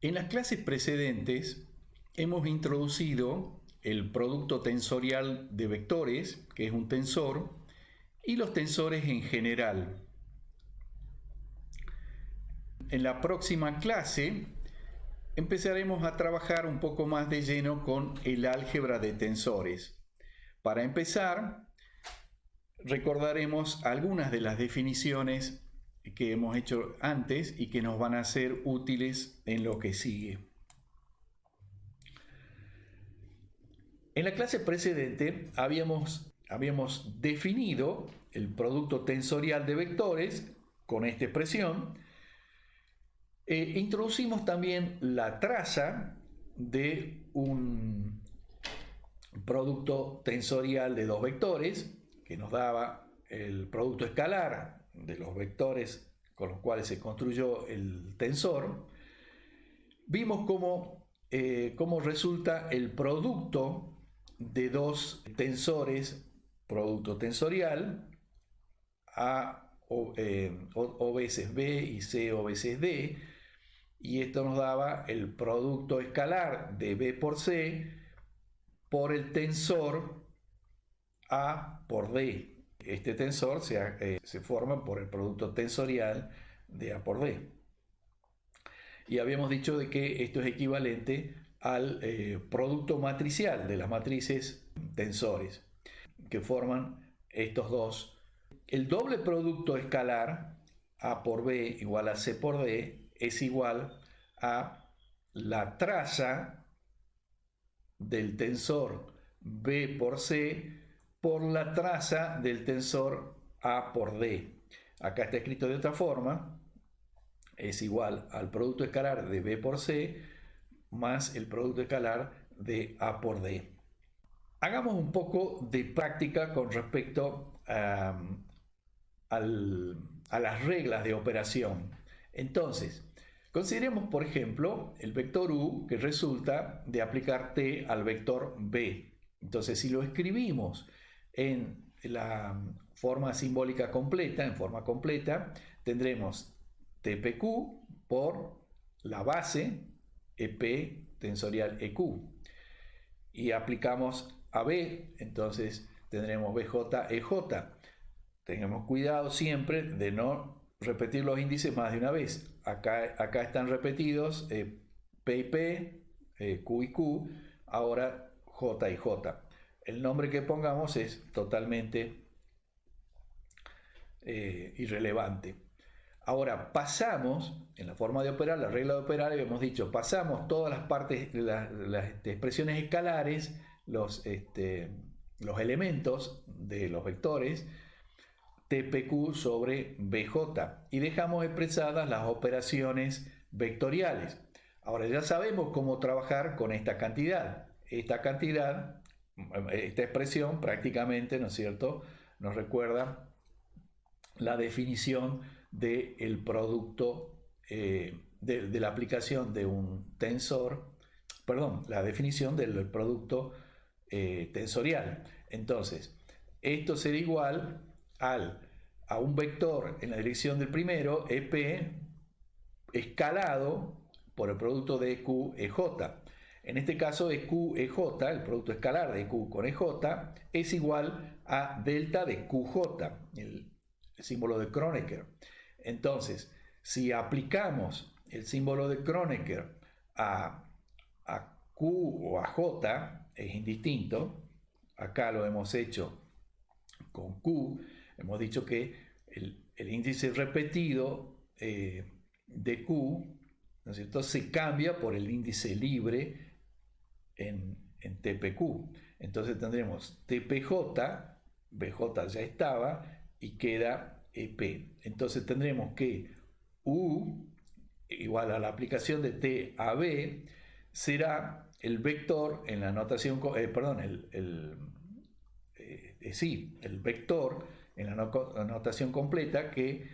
En las clases precedentes hemos introducido el producto tensorial de vectores, que es un tensor, y los tensores en general. En la próxima clase empezaremos a trabajar un poco más de lleno con el álgebra de tensores. Para empezar, recordaremos algunas de las definiciones que hemos hecho antes y que nos van a ser útiles en lo que sigue. En la clase precedente habíamos definido el producto tensorial de vectores con esta expresión. Introducimos también la traza de un producto tensorial de dos vectores que nos daba el producto escalar de los vectores con los cuales se construyó el tensor. Vimos cómo resulta el producto de dos tensores, producto tensorial, A o veces B y C o veces D, y esto nos daba el producto escalar de B por C por el tensor A por D. Este tensor se forma por el producto tensorial de A por D. Y habíamos dicho de que esto es equivalente al producto matricial de las matrices tensores que forman estos dos. El doble producto escalar A por B igual a C por D es igual a la traza del tensor B por C por la traza del tensor A por D. Acá está escrito de otra forma, es igual al producto escalar de B por C más el producto escalar de A por D. Hagamos un poco de práctica con respecto a las reglas de operación. Entonces, consideremos, por ejemplo, el vector u que resulta de aplicar t al vector b. Entonces, si lo escribimos en la forma simbólica completa, en forma completa, tendremos tpq por la base ep tensorial eq. Y aplicamos a b, entonces tendremos bj ej. Tengamos cuidado siempre de no repetir los índices más de una vez. Acá están repetidos P y P, Q y Q, ahora J y J. El nombre que pongamos es totalmente irrelevante. Ahora pasamos, en la forma de operar, la regla de operar, hemos dicho, pasamos todas las partes, las expresiones escalares, los elementos de los vectores, TPQ sobre BJ y dejamos expresadas las operaciones vectoriales. Ahora ya sabemos cómo trabajar con esta cantidad. Esta expresión prácticamente, ¿no es cierto?, nos recuerda la definición del producto, de la aplicación de un tensor, perdón, la definición del producto tensorial. Entonces, esto será igual a un vector en la dirección del primero, EP, escalado por el producto de EQ, EJ. En este caso, EQ, EJ, el producto escalar de EQ con EJ, es igual a delta de QJ, el símbolo de Kronecker. Entonces, si aplicamos el símbolo de Kronecker a Q o a J, es indistinto. Acá lo hemos hecho con Q. Hemos dicho que el índice repetido de Q, ¿no es cierto?, se cambia por el índice libre en TPQ. Entonces tendremos TPJ, BJ ya estaba, y queda EP. Entonces tendremos que U igual a la aplicación de T a B será el vector en la notación, el vector en la notación completa que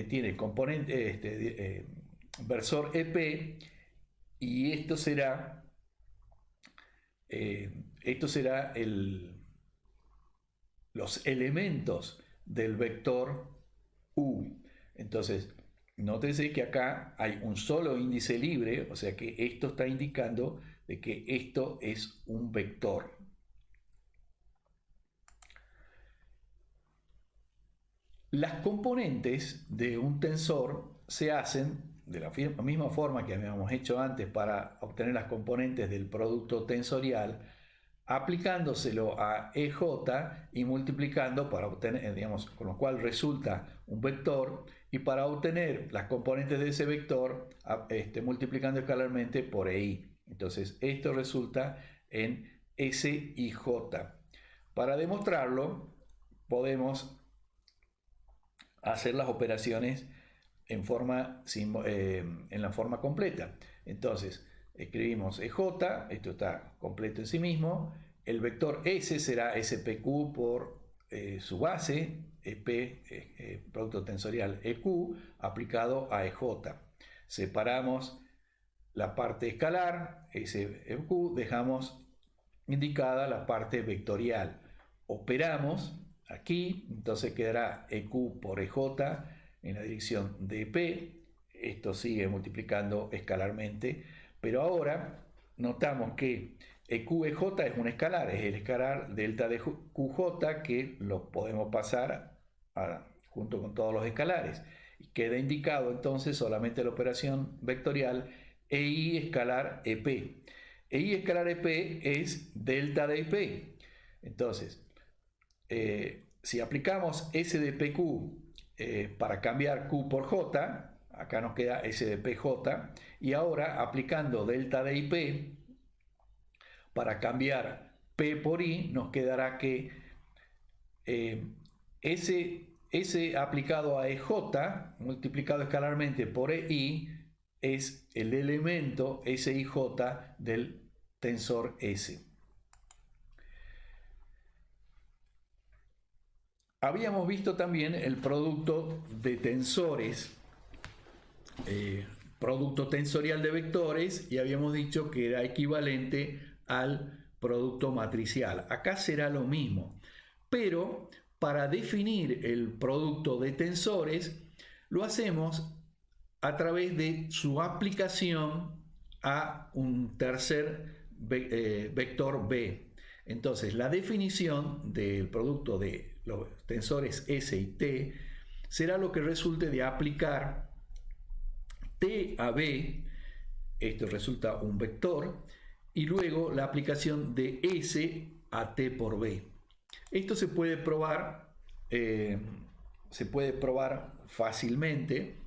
tiene componente, versor EP, y esto será los elementos del vector U. Entonces, nótese que acá hay un solo índice libre, o sea que esto está indicando de que esto es un vector. Las componentes de un tensor se hacen de la misma forma que habíamos hecho antes para obtener las componentes del producto tensorial, aplicándoselo a EJ y multiplicando para obtener, digamos, con lo cual resulta un vector, y para obtener las componentes de ese vector, multiplicando escalarmente por EI. Entonces esto resulta en SIJ. Para demostrarlo podemos hacer las operaciones en la forma completa. Entonces escribimos EJ, esto está completo en sí mismo, el vector S será SPQ por su base, EP, producto tensorial EQ, aplicado a EJ. Separamos la parte escalar, SQ, dejamos indicada la parte vectorial. Operamos aquí, entonces quedará EQ por EJ en la dirección de EP. Esto sigue multiplicando escalarmente, pero ahora notamos que EQ-EJ es un escalar, es el escalar delta de QJ, que lo podemos pasar junto con todos los escalares. Y queda indicado entonces solamente la operación vectorial EI escalar EP. EI escalar EP es delta de EP. Entonces, si aplicamos S de PQ para cambiar Q por J, acá nos queda S de PJ, y ahora aplicando delta de IP para cambiar P por I, nos quedará que S aplicado a EJ multiplicado escalarmente por EI es el elemento SIJ del tensor S. Habíamos visto también el producto de tensores, producto tensorial de vectores, y habíamos dicho que era equivalente al producto matricial. Acá será lo mismo, pero para definir el producto de tensores lo hacemos a través de su aplicación a un tercer vector B. Entonces, la definición del producto de los tensores S y T será lo que resulte de aplicar T a B, esto resulta un vector, y luego la aplicación de S a T por B. Esto se puede probar fácilmente.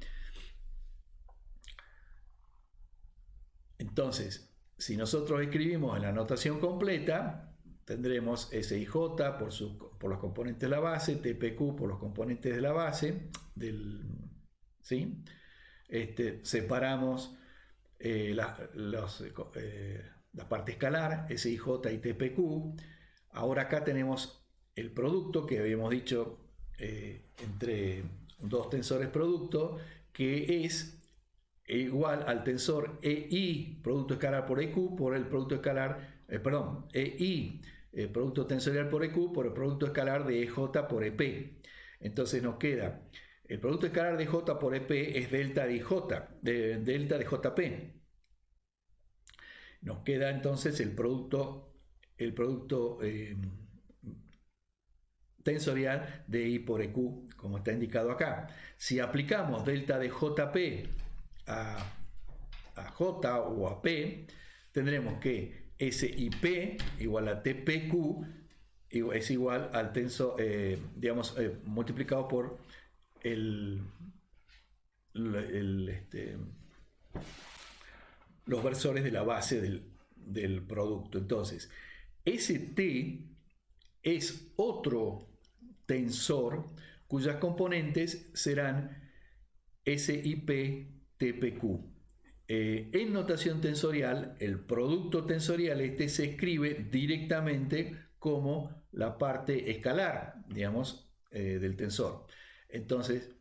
Entonces, si nosotros escribimos en la notación completa, tendremos SIJ por los componentes de la base, TPQ por los componentes de la base, ¿sí? Separamos la parte escalar, SIJ y TPQ. Ahora acá tenemos el producto que habíamos dicho entre dos tensores producto, que es igual al tensor EI, producto escalar por EQ, por el producto escalar, EI, producto tensorial por EQ, por el producto escalar de EJ por EP. Entonces nos queda, el producto escalar de J por EP es delta de delta de JP. Nos queda entonces el producto tensorial de I por EQ, como está indicado acá. Si aplicamos delta de JP a J o a P, tendremos que SIP igual a TPQ es igual al tensor, multiplicado por los versores de la base del producto. Entonces, ST es otro tensor cuyas componentes serán SIP TPQ. En notación tensorial, el producto tensorial se escribe directamente como la parte escalar, digamos, del tensor. Entonces,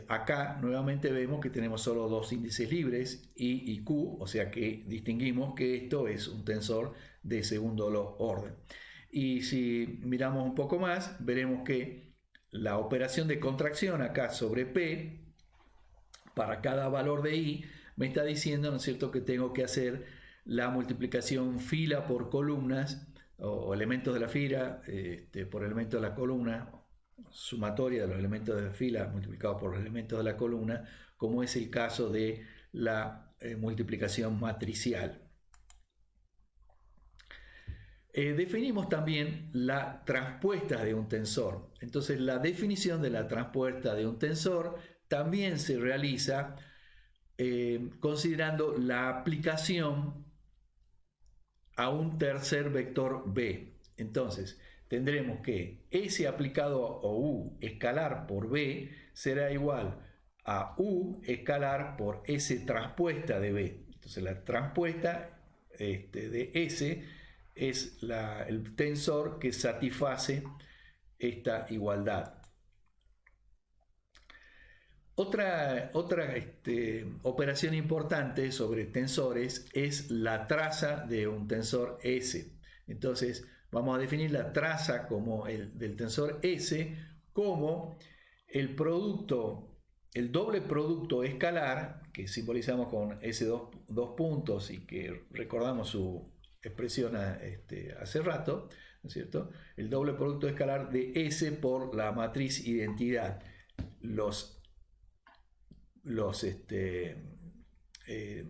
acá nuevamente vemos que tenemos solo dos índices libres, I y Q, o sea que distinguimos que esto es un tensor de segundo orden. Y si miramos un poco más, veremos que la operación de contracción acá sobre P para cada valor de i, me está diciendo, ¿no es cierto?, que tengo que hacer la multiplicación fila por columnas, o elementos de la fila por elementos de la columna, sumatoria de los elementos de la fila multiplicados por los elementos de la columna, como es el caso de la multiplicación matricial. Definimos también la transpuesta de un tensor. Entonces, la definición de la transpuesta de un tensor también se realiza considerando la aplicación a un tercer vector b. Entonces, tendremos que S aplicado a U escalar por b será igual a U escalar por S transpuesta de b. Entonces, la transpuesta de S es el tensor que satisface esta igualdad. Otra operación importante sobre tensores es la traza de un tensor S. Entonces, vamos a definir la traza como del tensor S como el doble producto escalar, que simbolizamos con dos puntos y que recordamos su expresión hace rato, ¿no es cierto? El doble producto escalar de S por la matriz identidad.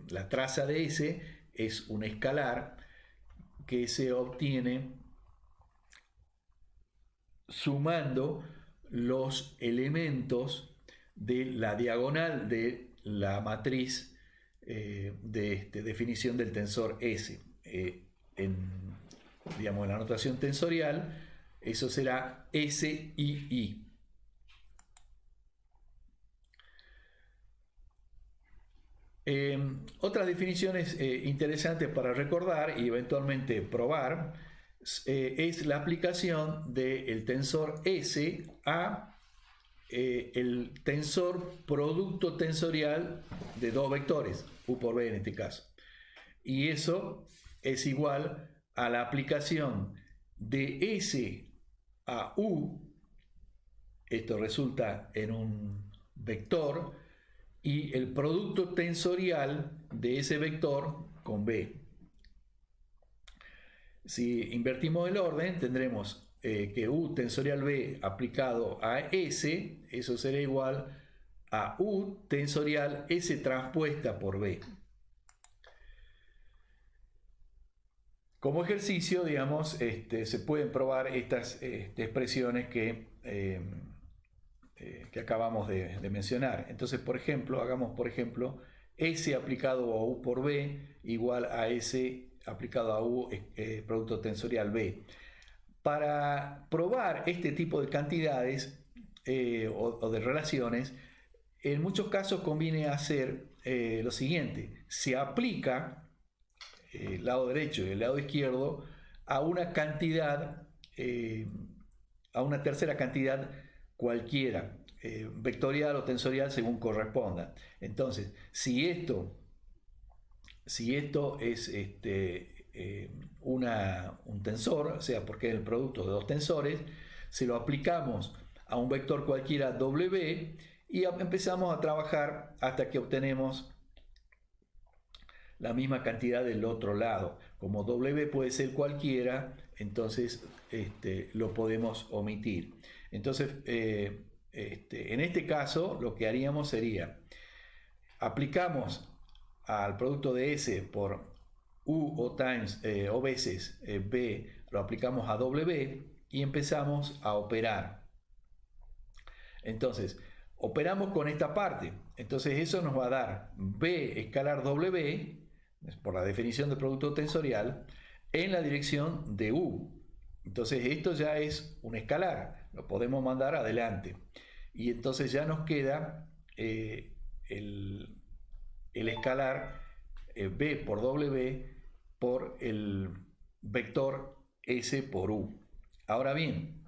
La traza de S es un escalar que se obtiene sumando los elementos de la diagonal de la matriz de definición del tensor S. En la notación tensorial, eso será SII. Otras definiciones interesantes para recordar y eventualmente probar es la aplicación del tensor S a el tensor producto tensorial de dos vectores, U por B en este caso. Y eso es igual a la aplicación de S a U, esto resulta en un vector, y el producto tensorial de ese vector con B. Si invertimos el orden, tendremos que U tensorial B aplicado a S, eso será igual a U tensorial S transpuesta por B. Como ejercicio, digamos, se pueden probar estas expresiones que acabamos de mencionar. Entonces, por ejemplo, hagamos S aplicado a U por B igual a S aplicado a U producto tensorial B. Para probar este tipo de cantidades o de relaciones, en muchos casos conviene hacer lo siguiente: se aplica el lado derecho y el lado izquierdo a una cantidad, a una tercera cantidad cualquiera, vectorial o tensorial según corresponda. Entonces, si esto es un tensor, o sea, porque es el producto de dos tensores, se lo aplicamos a un vector cualquiera W y empezamos a trabajar hasta que obtenemos la misma cantidad del otro lado. Como W puede ser cualquiera, entonces lo podemos omitir. Entonces, en este caso, lo que haríamos sería, aplicamos al producto de S por U o veces B, lo aplicamos a W y empezamos a operar. Entonces, operamos con esta parte. Entonces, eso nos va a dar B escalar W, por la definición del producto tensorial, en la dirección de U. Entonces, esto ya es un escalar, lo podemos mandar adelante. Y entonces ya nos queda el escalar B por W por el vector S por U. Ahora bien,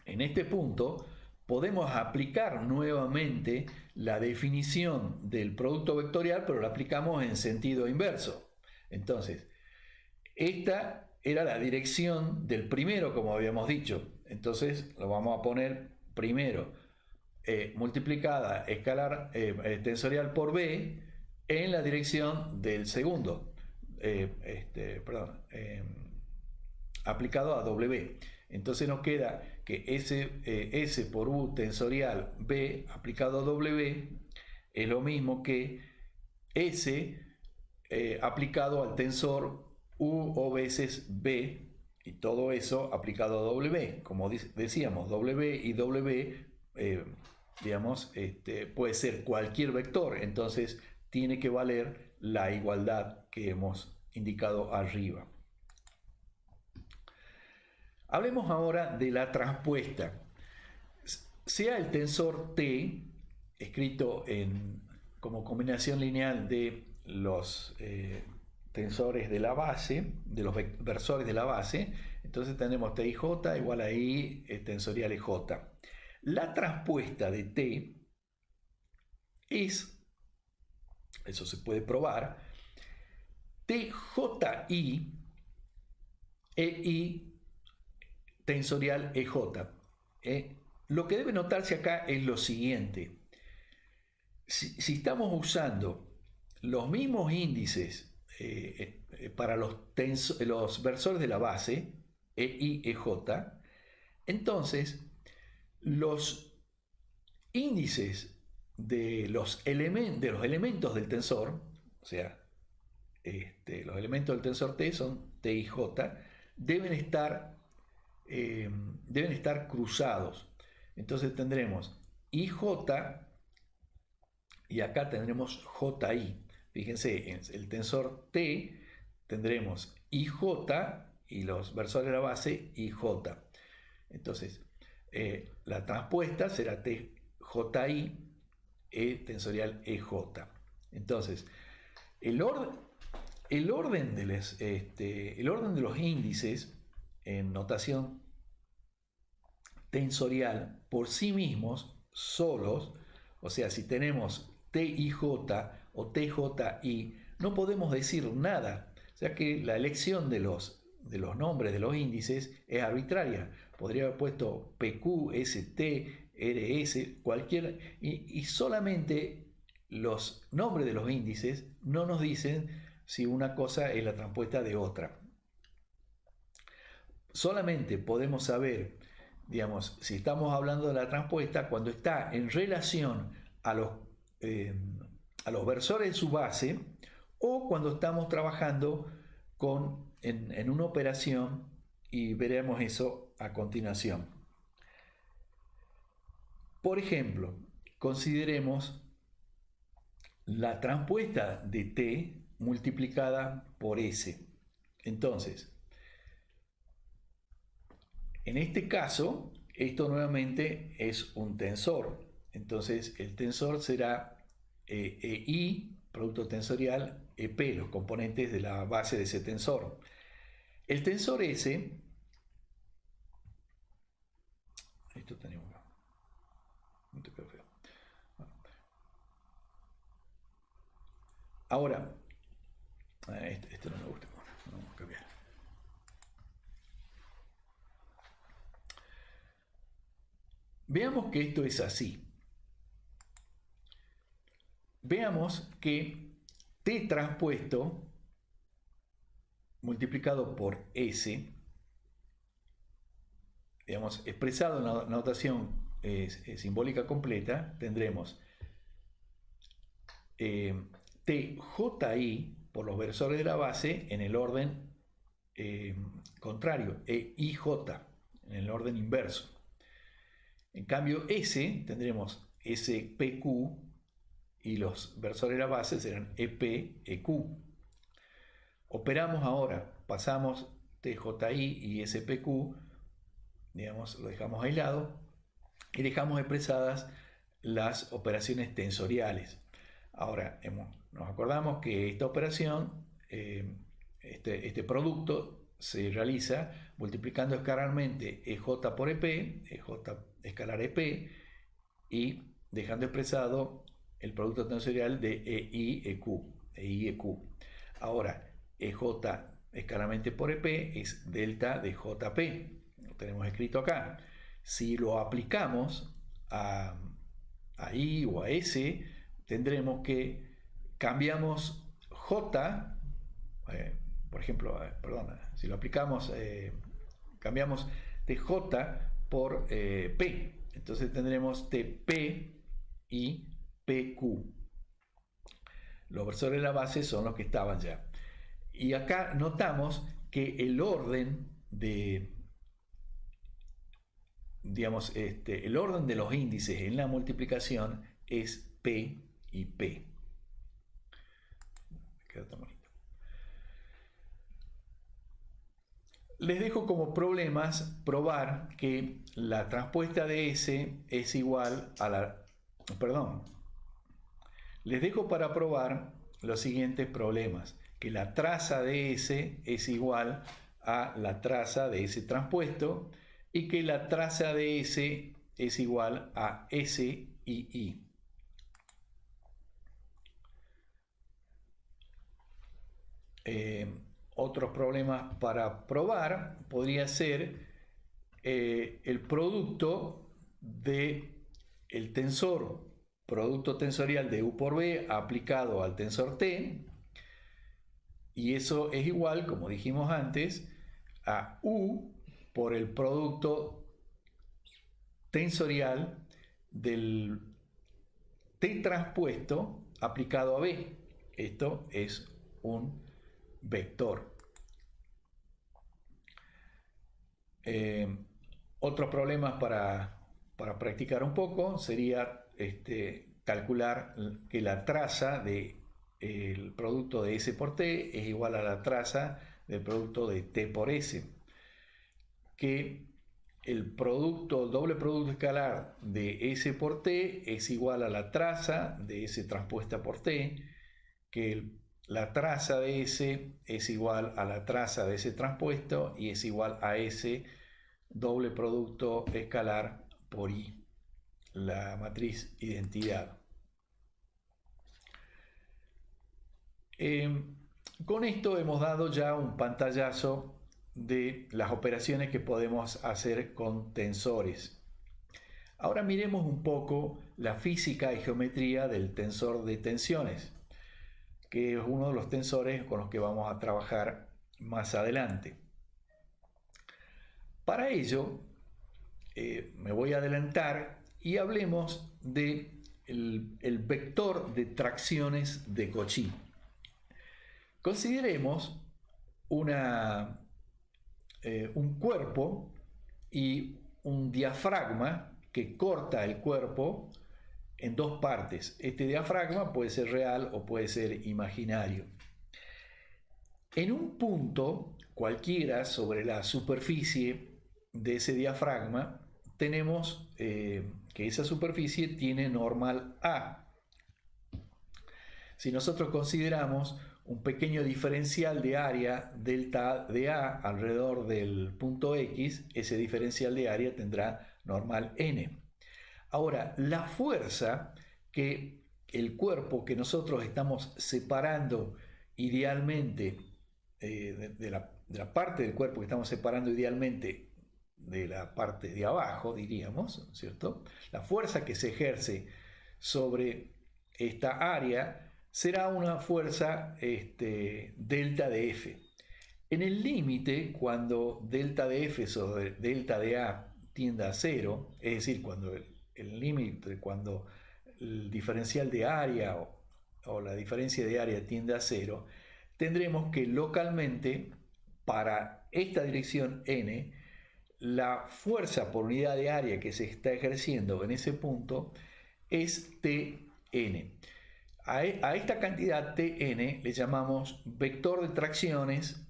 en este punto podemos aplicar nuevamente la definición del producto vectorial, pero la aplicamos en sentido inverso. Entonces, esta era la dirección del primero, como habíamos dicho. Entonces, lo vamos a poner primero multiplicada escalar tensorial por B en la dirección del segundo, aplicado a W. Entonces nos queda que S por U tensorial B aplicado a W es lo mismo que S aplicado al tensor U o veces B, y todo eso aplicado a W. Como decíamos, W y W, puede ser cualquier vector, entonces tiene que valer la igualdad que hemos indicado arriba. Hablemos ahora de la transpuesta. Sea el tensor T, escrito como combinación lineal de los tensores de la base, de los versores de la base, entonces tenemos T y J igual a I tensorial EJ. La transpuesta de T es, eso se puede probar, TJI EI tensorial EJ. Lo que debe notarse acá es lo siguiente. Si estamos usando los mismos índices para los versores de la base, EI, EJ, entonces los índices de los elementos del tensor, o sea, los elementos del tensor T son T y J, deben estar cruzados. Entonces tendremos IJ y acá tendremos JI. Fíjense, en el tensor T tendremos IJ y los versores de la base IJ. Entonces, la transpuesta será TJI tensorial EJ. Entonces, el orden de los índices en notación tensorial por sí mismos, solos, o sea, si tenemos TIJ o TJI, no podemos decir nada, o sea que la elección de los nombres de los índices es arbitraria. Podría haber puesto PQ, ST, RS, cualquier, y solamente los nombres de los índices no nos dicen si una cosa es la transpuesta de otra. Solamente podemos saber, digamos, si estamos hablando de la transpuesta cuando está en relación a los versores de su base, o cuando estamos trabajando en una operación, y veremos eso a continuación. Por ejemplo, consideremos la transpuesta de T multiplicada por S. Entonces, en este caso, esto nuevamente es un tensor. Entonces, el tensor será EI, producto tensorial, EP, los componentes de la base de ese tensor. El tensor S, esto tenemos acá. Ahora, este no me gusta. Vamos a cambiar. Veamos que esto es así. Veamos que T transpuesto multiplicado por S, digamos, expresado en la notación simbólica completa, tendremos TJI por los versores de la base en el orden contrario, EIJ en el orden inverso. En cambio, S tendremos SPQ y los versores de la base serán EP, EQ. Operamos ahora, pasamos TJI y SPQ, digamos, lo dejamos aislado y dejamos expresadas las operaciones tensoriales. Ahora, nos acordamos que esta operación, este producto, se realiza multiplicando escalarmente EJ por EP, EJ escalar EP, y dejando expresado el producto tensorial de EI-EQ. Ahora, EJ escalarmente por EP es delta de JP. Lo tenemos escrito acá. Si lo aplicamos a a I o a S, tendremos que cambiamos J, por ejemplo, si lo aplicamos, cambiamos TJ por P. Entonces tendremos TP y PQ. Los versores de la base son los que estaban ya. Y acá notamos que el orden de, digamos, el orden de los índices en la multiplicación es P y P. Queda tan bonito. Les dejo como problemas probar que la transpuesta de S es igual a la... Perdón. Les dejo para probar los siguientes problemas. Que la traza de S es igual a la traza de S transpuesto y que la traza de S es igual a S y I. Otros problemas para probar podría ser el producto de el tensor, producto tensorial de U por B aplicado al tensor T, y eso es igual, como dijimos antes, a U por el producto tensorial del T transpuesto aplicado a B. Esto es un vector. Otros problemas para practicar un poco sería calcular que la traza del producto de S por T es igual a la traza del producto de T por S. Que el doble producto escalar de S por T es igual a la traza de S transpuesta por T, que la traza de S es igual a la traza de S transpuesto y es igual a S doble producto escalar por I, la matriz identidad. Con esto hemos dado ya un pantallazo de las operaciones que podemos hacer con tensores. Ahora miremos un poco la física y geometría del tensor de tensiones, que es uno de los tensores con los que vamos a trabajar más adelante. Para ello, me voy a adelantar y hablemos del vector de tracciones de Cauchy. Consideremos un cuerpo y un diafragma que corta el cuerpo en dos partes. Este diafragma puede ser real o puede ser imaginario. En un punto cualquiera sobre la superficie de ese diafragma tenemos que esa superficie tiene normal A. Si nosotros consideramos un pequeño diferencial de área delta de A alrededor del punto X, ese diferencial de área tendrá normal N. Ahora, la fuerza que el cuerpo que nosotros estamos separando idealmente de la parte del cuerpo que estamos separando idealmente de la parte de abajo, diríamos, ¿cierto? La fuerza que se ejerce sobre esta área será una fuerza delta de F. En el límite, cuando delta de F sobre delta de A tienda a 0, es decir, cuando el límite, cuando el diferencial de área o la diferencia de área tiende a 0, tendremos que localmente, para esta dirección n, la fuerza por unidad de área que se está ejerciendo en ese punto es Tn. A esta cantidad Tn le llamamos vector de tracciones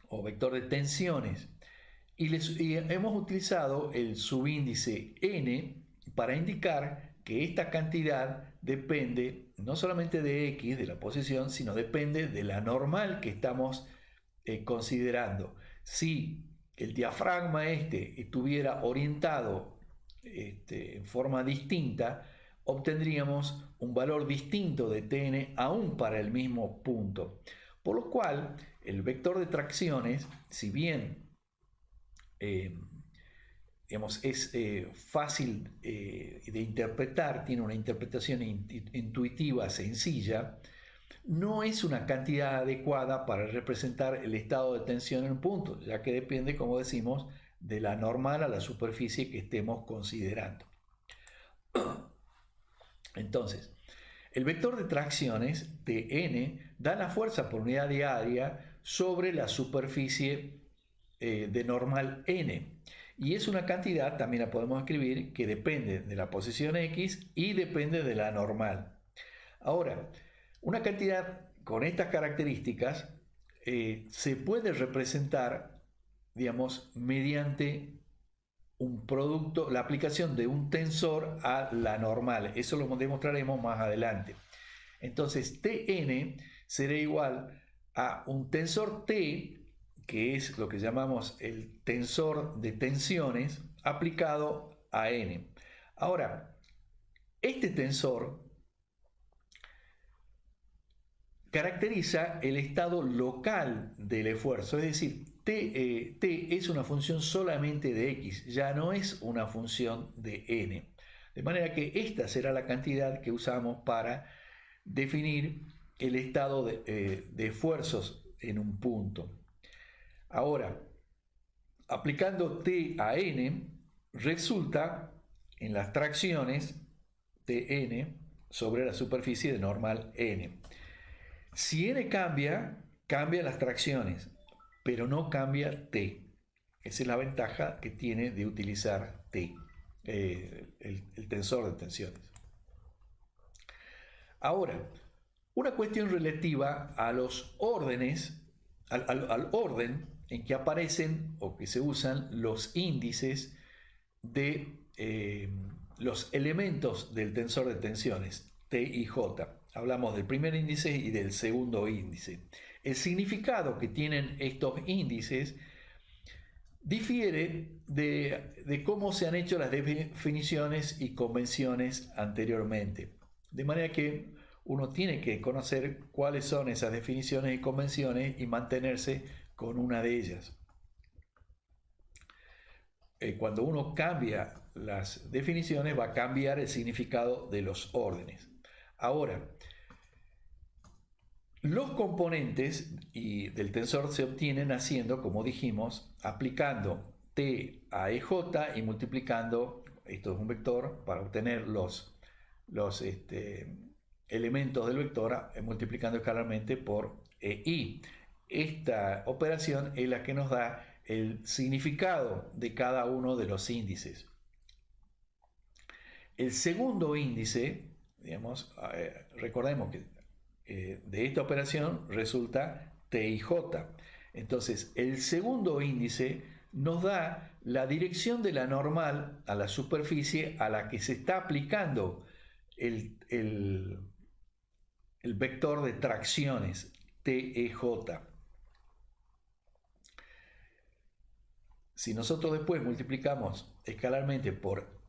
o vector de tensiones. Y hemos utilizado el subíndice n para indicar que esta cantidad depende no solamente de x, de la posición, sino depende de la normal que estamos considerando. Si el diafragma estuviera orientado en forma distinta, obtendríamos un valor distinto de Tn aún para el mismo punto. Por lo cual, el vector de tracciones, si bien digamos, es fácil de interpretar, tiene una interpretación intuitiva, sencilla, no es una cantidad adecuada para representar el estado de tensión en un punto, ya que depende, como decimos, de la normal a la superficie que estemos considerando. Entonces, el vector de tracciones, Tn, da la fuerza por unidad de área sobre la superficie de normal n. Y es una cantidad, también la podemos escribir, que depende de la posición x y depende de la normal. Ahora, una cantidad con estas características se puede representar, digamos, mediante un producto, la aplicación de un tensor a la normal. Eso lo demostraremos más adelante. Entonces, Tn será igual a un tensor T, que es lo que llamamos el tensor de tensiones, aplicado a N. Ahora, este tensor caracteriza el estado local del esfuerzo, es decir, T es una función solamente de X, ya no es una función de N. De manera que esta será la cantidad que usamos para definir el estado de esfuerzos en un punto. Ahora, aplicando T a N, resulta en las tracciones Tn sobre la superficie de normal N. Si N cambia, cambian las tracciones, pero no cambia T. Esa es la ventaja que tiene de utilizar T, el tensor de tensiones. Ahora, una cuestión relativa a los órdenes, al orden en que aparecen o que se usan los índices de los elementos del tensor de tensiones, T y J. Hablamos del primer índice y del segundo índice. El significado que tienen estos índices difiere de cómo se han hecho las definiciones y convenciones anteriormente. De manera que uno tiene que conocer cuáles son esas definiciones y convenciones y mantenerse con una de ellas. Cuando uno cambia las definiciones, va a cambiar el significado de los órdenes. Ahora, los componentes del tensor se obtienen haciendo, como dijimos, aplicando T a EJ y multiplicando, esto es un vector, para obtener los elementos del vector, multiplicando escalarmente por EI. Esta operación es la que nos da el significado de cada uno de los índices. El segundo índice, digamos, recordemos que de esta operación resulta T y J. Entonces, el segundo índice nos da la dirección de la normal a la superficie a la que se está aplicando el vector de tracciones TEJ. Si nosotros después multiplicamos escalarmente por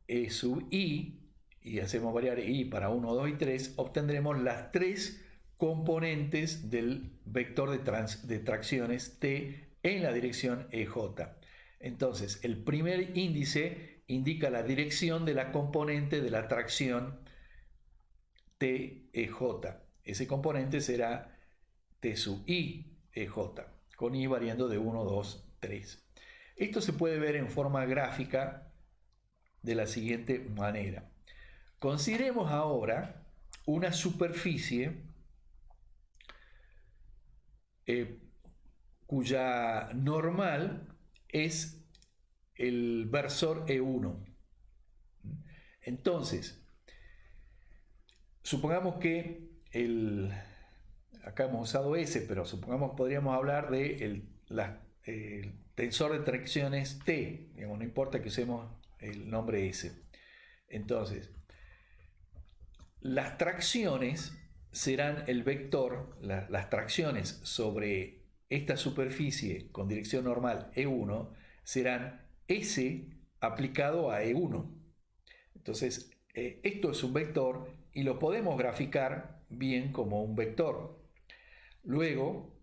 E sub I y hacemos variar I para 1, 2 y 3, obtendremos las tres componentes del vector de tracciones T en la dirección EJ. Entonces, el primer índice indica la dirección de la componente de la tracción TEJ. Ese componente será T sub I EJ, con I variando de 1, 2, 3. Esto se puede ver en forma gráfica de la siguiente manera. Consideremos ahora una superficie cuya normal es el versor E1. Entonces, supongamos que acá hemos usado S, pero supongamos que podríamos hablar de el tensor de tracciones T, digamos, no importa que usemos el nombre S. Entonces, las tracciones serán el vector, las tracciones sobre esta superficie con dirección normal E1 serán S aplicado a E1. Entonces, esto es un vector y lo podemos graficar bien como un vector. Luego,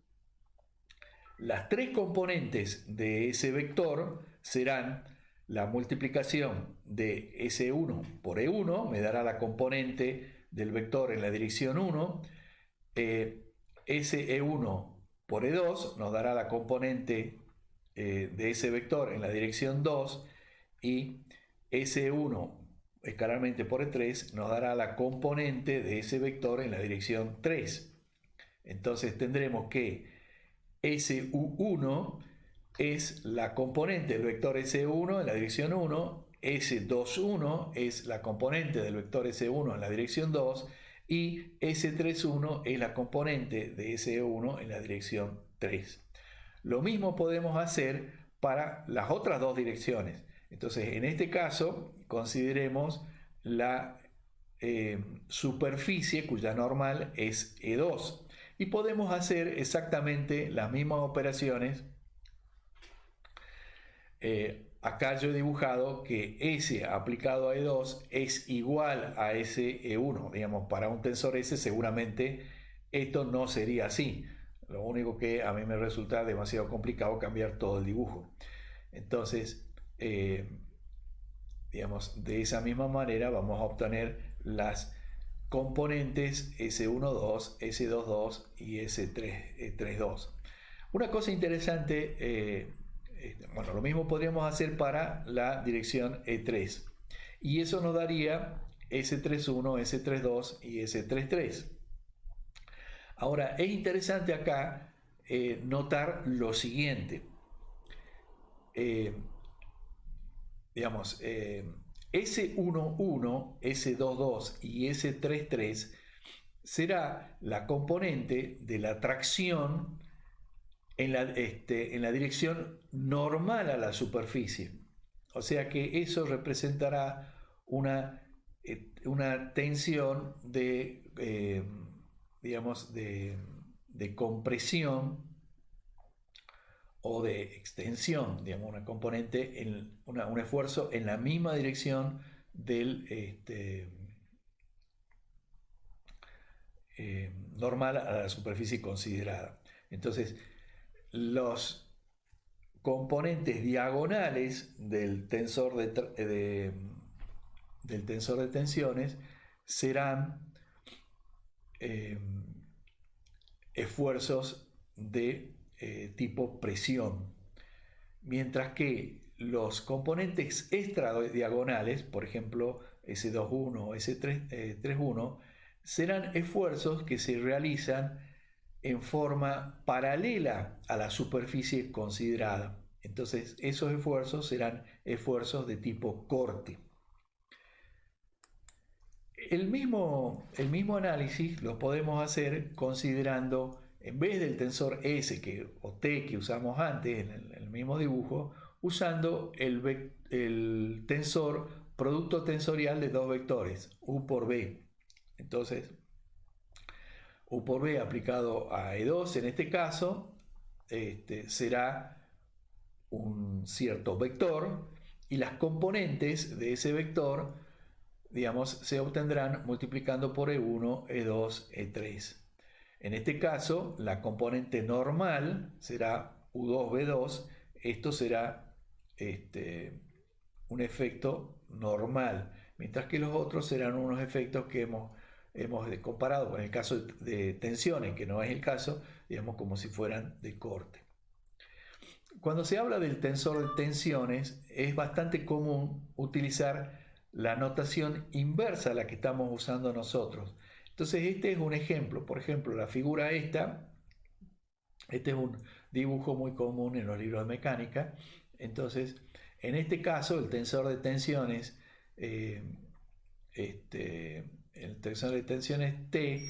las tres componentes de ese vector serán la multiplicación de S1 por E1 me dará la componente del vector en la dirección 1. Ese E1 por E2 nos dará la componente de ese vector en la dirección 2, y S1 escalarmente por E3 nos dará la componente de ese vector en la dirección 3. Entonces tendremos que SU1 es la componente del vector S1 en la dirección 1, S21 es la componente del vector S1 en la dirección 2, y S31 es la componente de S1 en la dirección 3. Lo mismo podemos hacer para las otras dos direcciones. Entonces, en este caso, consideremos la superficie cuya normal es E2. Y podemos hacer exactamente las mismas operaciones. Acá yo he dibujado que S aplicado a E2 es igual a ese E1. Digamos, para un tensor S seguramente esto no sería así. Lo único que a mí me resulta demasiado complicado cambiar todo el dibujo. Entonces, digamos, de esa misma manera vamos a obtener las componentes S12, S22 y S32. Una cosa interesante, bueno, lo mismo podríamos hacer para la dirección E3. Y eso nos daría S31, S32 y S33. Ahora, es interesante acá notar lo siguiente. Digamos, S11, S22 y S33 será la componente de la tracción en la dirección normal a la superficie. O sea que eso representará una tensión digamos, de compresión o de extensión, digamos, una componente, un esfuerzo en la misma dirección del normal a la superficie considerada. Entonces, los componentes diagonales del tensor del tensor de tensiones serán esfuerzos de tipo presión, mientras que los componentes extradiagonales, por ejemplo S21 o S31, serán esfuerzos que se realizan en forma paralela a la superficie considerada. Entonces, esos esfuerzos serán esfuerzos de tipo corte. El mismo análisis lo podemos hacer considerando, en vez del tensor S o T que usamos antes en el mismo dibujo, usando el tensor producto tensorial de dos vectores, U por B. Entonces, U por B aplicado a E2 en este caso será un cierto vector, y las componentes de ese vector, digamos, se obtendrán multiplicando por E1, E2, E3. En este caso, la componente normal será U2, B2. Esto será un efecto normal, mientras que los otros serán unos efectos que hemos comparado con el caso de tensiones, que no es el caso, digamos, como si fueran de corte. Cuando se habla del tensor de tensiones, es bastante común utilizar la notación inversa a la que estamos usando nosotros. Entonces, este es un ejemplo. Por ejemplo, la figura este es un dibujo muy común en los libros de mecánica. Entonces, en este caso, el tensor de tensiones, el tensor de tensiones T,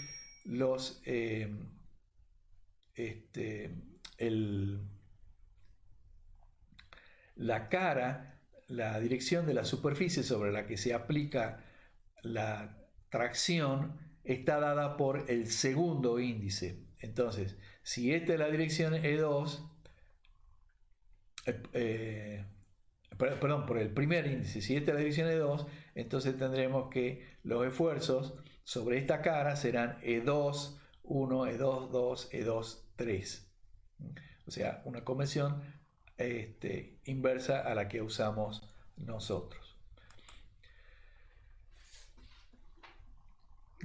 la cara, la dirección de la superficie sobre la que se aplica la tracción está dada por el segundo índice. Entonces, si esta es la dirección E2, perdón, por el primer índice, si esta es la dirección E2, entonces tendremos que los esfuerzos sobre esta cara serán E2, 1, E2, 2, E2, 3. O sea, una convención inversa a la que usamos nosotros.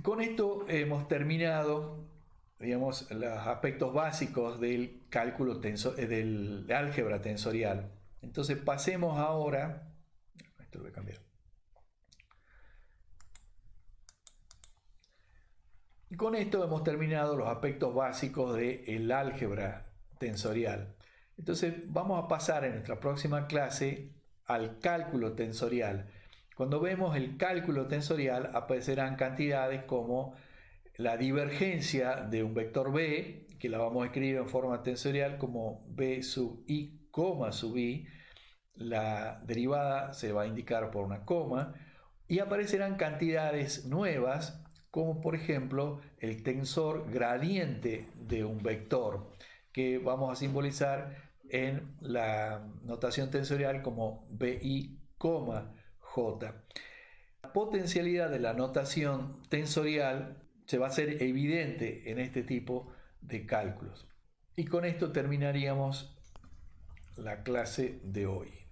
Con esto hemos terminado, digamos, los aspectos básicos del cálculo del álgebra tensorial. Entonces pasemos ahora, esto lo voy a cambiar. Y con esto hemos terminado los aspectos básicos del álgebra tensorial. Entonces vamos a pasar en nuestra próxima clase al cálculo tensorial. Cuando vemos el cálculo tensorial aparecerán cantidades como la divergencia de un vector b, que la vamos a escribir en forma tensorial como b sub i, sub i. La derivada se va a indicar por una coma. Y aparecerán cantidades nuevas, como por ejemplo el tensor gradiente de un vector, que vamos a simbolizar en la notación tensorial como bi, j. La potencialidad de la notación tensorial se va a hacer evidente en este tipo de cálculos. Y con esto terminaríamos la clase de hoy.